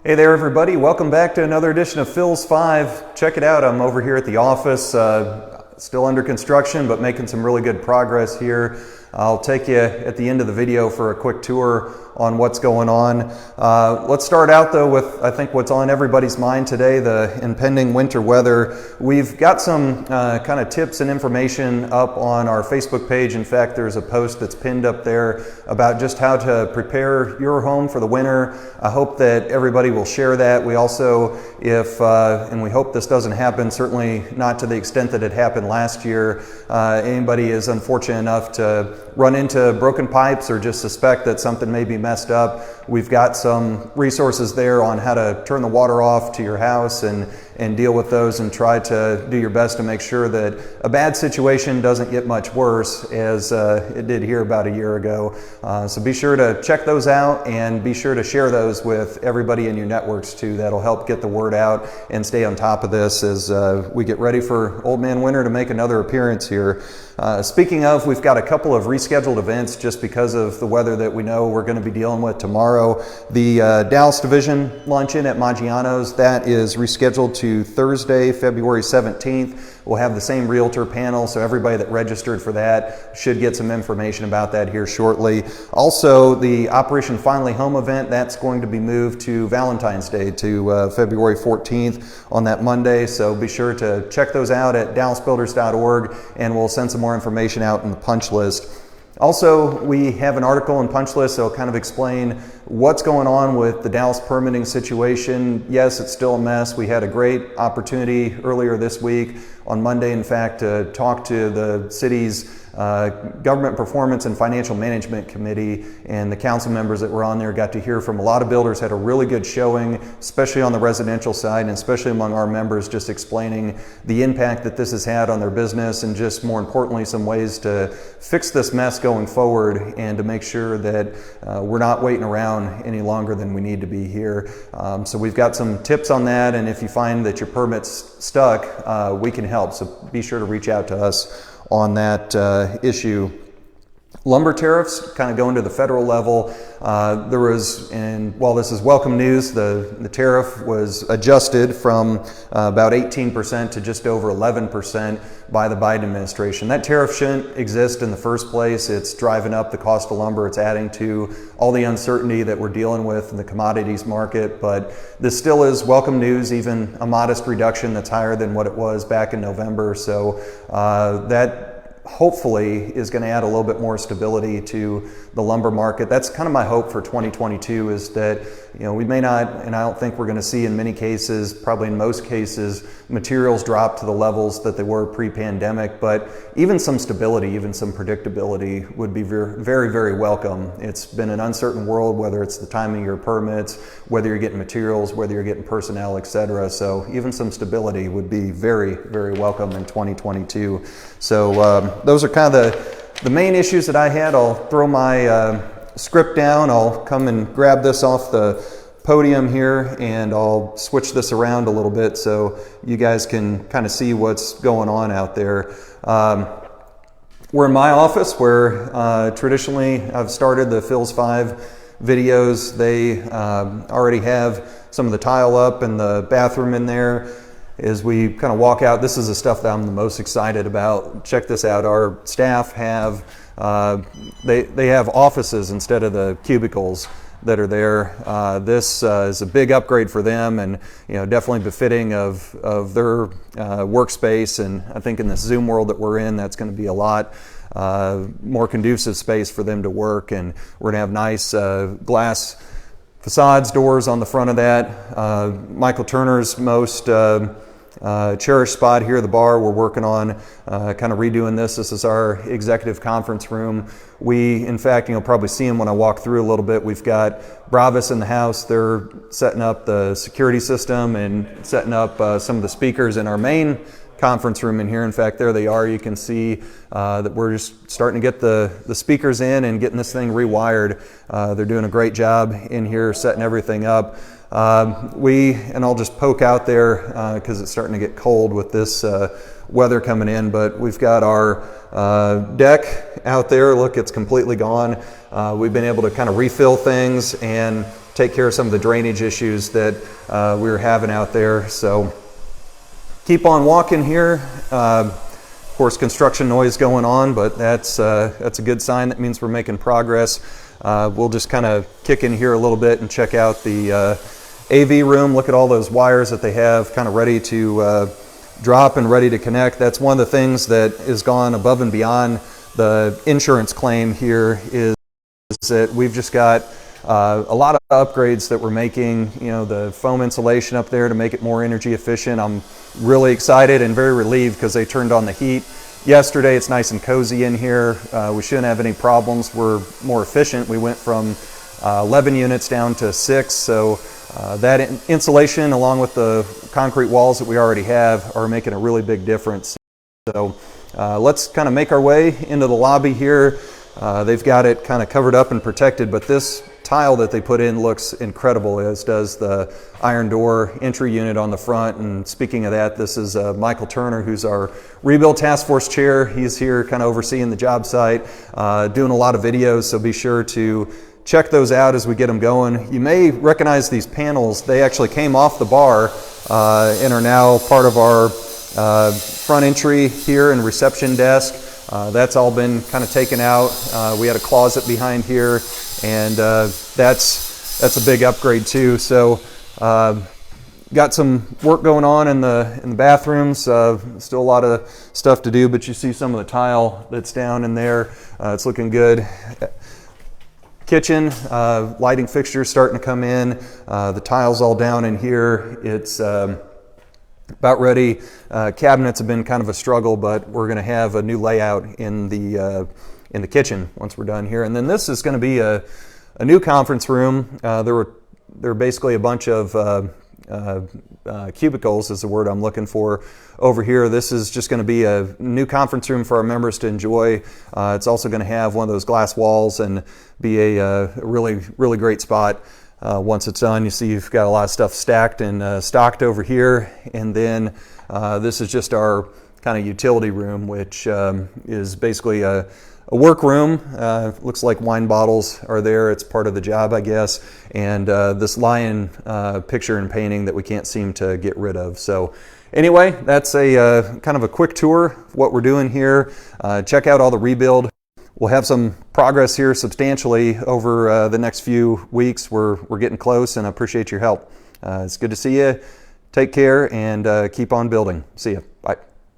Hey there everybody, welcome back to another edition of PhilsPhive. Check it out, I'm over here at the office, still under construction but making some really good progress here. I'll take you at the end of the video for a quick tour on what's going on. Let's start out though with I think what's on everybody's mind today, the impending winter weather. We've got some kind of tips and information up on our Facebook page. In fact, there's a post that's pinned up there about just how to prepare your home for the winter. I hope that everybody will share that. We also, and we hope this doesn't happen, certainly not to the extent that it happened last year, anybody is unfortunate enough to run into broken pipes or just suspect that something may be messed up, we've got some resources there on how to turn the water off to your house and deal with those and try to do your best to make sure that a bad situation doesn't get much worse as it did here about a year ago. So be sure to check those out and be sure to share those with everybody in your networks too. That'll help get the word out and stay on top of this as we get ready for Old Man Winter to make another appearance here. Speaking of, we've got a couple of rescheduled events just because of the weather that we know we're going to be dealing with tomorrow. The Dallas Division luncheon at Maggiano's, that is rescheduled to Thursday, February 17th. We'll have the same realtor panel, so everybody that registered for that should get some information about that here shortly. Also, the Operation Finally Home event, that's going to be moved to Valentine's Day to February 14th on that Monday, so be sure to check those out at dallasbuilders.org and we'll send some more information out in the punch list. Also, we have an article in Punch List that'll kind of explain what's going on with the Dallas permitting situation. Yes, it's still a mess. We had a great opportunity earlier this week on Monday, in fact, to talk to the city's Government Performance and Financial Management Committee, and the council members that were on there got to hear from a lot of builders, had a really good showing, especially on the residential side and especially among our members, just explaining the impact that this has had on their business and just more importantly some ways to fix this mess going forward and to make sure that we're not waiting around any longer than we need to be here. So we've got some tips on that, and if you find that your permit's stuck, we can help, so be sure to reach out to us on that issue. Lumber tariffs, kind of going to the federal level, there was, and while this is welcome news, the tariff was adjusted from about 18% to just over 11% by the Biden administration. That tariff shouldn't exist in the first place. It's driving up the cost of lumber. It's adding to all the uncertainty that we're dealing with in the commodities market, but this still is welcome news, even a modest reduction that's higher than what it was back in November. So that hopefully is going to add a little bit more stability to the lumber market. That's kind of my hope for 2022, is that, you know, we may not, and I don't think we're going to see in many cases, probably in most cases, materials drop to the levels that they were pre-pandemic, but even some stability, even some predictability would be very, very, very welcome. It's been an uncertain world, whether it's the timing of your permits, whether you're getting materials, whether you're getting personnel, etc. So even some stability would be very, very welcome in 2022. So those are kind of the main issues that I had. I'll throw my script down. I'll come and grab this off the podium here and I'll switch this around a little bit so you guys can kind of see what's going on out there. We're in my office where traditionally I've started the PhilsPhive videos. They already have some of the tile up and the bathroom in there. As we kind of walk out, this is the stuff that I'm the most excited about. Check this out. Our staff have, they have offices instead of the cubicles that are there. This is a big upgrade for them, and definitely befitting of their workspace. And I think in this Zoom world that we're in, that's going to be a lot more conducive space for them to work. And we're going to have nice glass facades, doors on the front of that. Michael Turner's most cherished spot here, the bar, we're working on kind of redoing this. This is our executive conference room. We, in fact, probably see them when I walk through a little bit. We've got Bravis in the house. They're setting up the security system and setting up some of the speakers in our main conference room in here. In fact, there they are. You can see that we're just starting to get the speakers in and getting this thing rewired. They're doing a great job in here setting everything up. And I'll just poke out there because it's starting to get cold with this weather coming in, but we've got our deck out there. Look, it's completely gone. We've been able to kind of refill things and take care of some of the drainage issues that we were having out there. So keep on walking here. Of course, construction noise going on, but that's a good sign. That means we're making progress. We'll just kind of kick in here a little bit and check out the AV room. Look at all those wires that they have kind of ready to drop and ready to connect. That's one of the things that has gone above and beyond the insurance claim here, is that we've just got a lot of upgrades that we're making, you know, the foam insulation up there to make it more energy efficient. I'm really excited and very relieved because they turned on the heat yesterday. It's nice and cozy in here. We shouldn't have any problems. We're more efficient. We went from 11 units down to 6. So that insulation along with the concrete walls that we already have are making a really big difference. So let's kind of make our way into the lobby here. They've got it kind of covered up and protected, but this tile that they put in looks incredible, as does the iron door entry unit on the front. And speaking of that, this is Michael Turner, who's our rebuild task force chair. He's here kind of overseeing the job site, doing a lot of videos, so be sure to check those out as we get them going. You may recognize these panels. They actually came off the bar and are now part of our front entry here and reception desk. That's all been kind of taken out. We had a closet behind here, and that's a big upgrade too. So got some work going on in the bathrooms. Still a lot of stuff to do, but you see some of the tile that's down in there. It's looking good. Kitchen, lighting fixtures starting to come in. The tiles all down in here. It's about ready. Cabinets have been kind of a struggle, but we're going to have a new layout in the kitchen once we're done here. And then this is going to be a new conference room. There were basically a bunch of cubicles is the word I'm looking for over here. This is just going to be a new conference room for our members to enjoy. It's also going to have one of those glass walls and be a really great spot. Once it's done, you see you've got a lot of stuff stacked and stocked over here. And then this is just our kind of utility room, which is basically a work room. Looks like wine bottles are there. It's part of the job, I guess. And this lion picture and painting that we can't seem to get rid of. So anyway, that's a kind of a quick tour of what we're doing here. Check out all the rebuild. We'll have some progress here substantially over the next few weeks. We're getting close, and I appreciate your help. It's good to see you. Take care and keep on building. See ya.